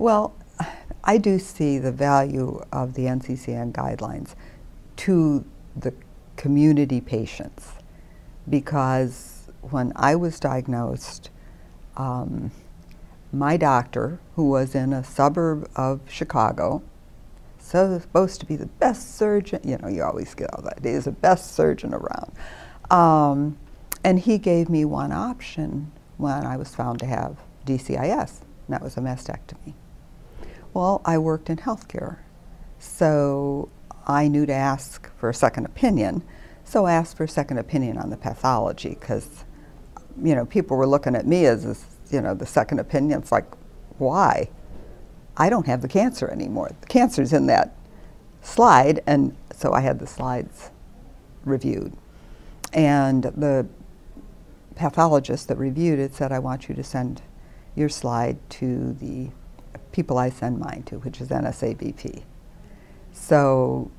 Well, I do see the value of the NCCN guidelines to the community patients, because when I was diagnosed, my doctor, who was in a suburb of Chicago, so supposed to be the best surgeon, you know, you always get all that, he is the best surgeon around. And he gave me one option when I was found to have DCIS, and that was a mastectomy. Well, I worked in healthcare, so I knew to ask for a second opinion, so I asked for a second opinion on the pathology, because, you know, people were looking at me as this, you know, the second opinion. It's like, why? I don't have the cancer anymore. The cancer's in that slide, and so I had the slides reviewed. And the pathologist that reviewed it said, I want you to send your slide to the people I send mine to, which is NSABP. So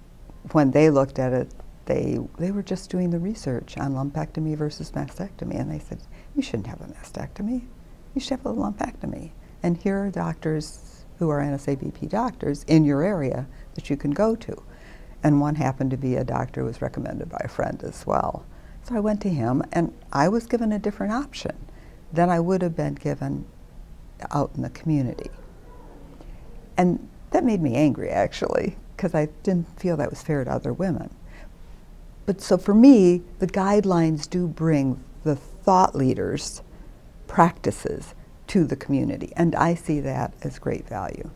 when they looked at it, they were just doing the research on lumpectomy versus mastectomy, and they said, you shouldn't have a mastectomy. You should have a lumpectomy. And here are doctors who are NSABP doctors in your area that you can go to. And one happened to be a doctor who was recommended by a friend as well. So I went to him, and I was given a different option than I would have been given out in the community. And that made me angry, actually, because I didn't feel that was fair to other women. But so for me, the guidelines do bring the thought leaders' practices to the community, and I see that as great value.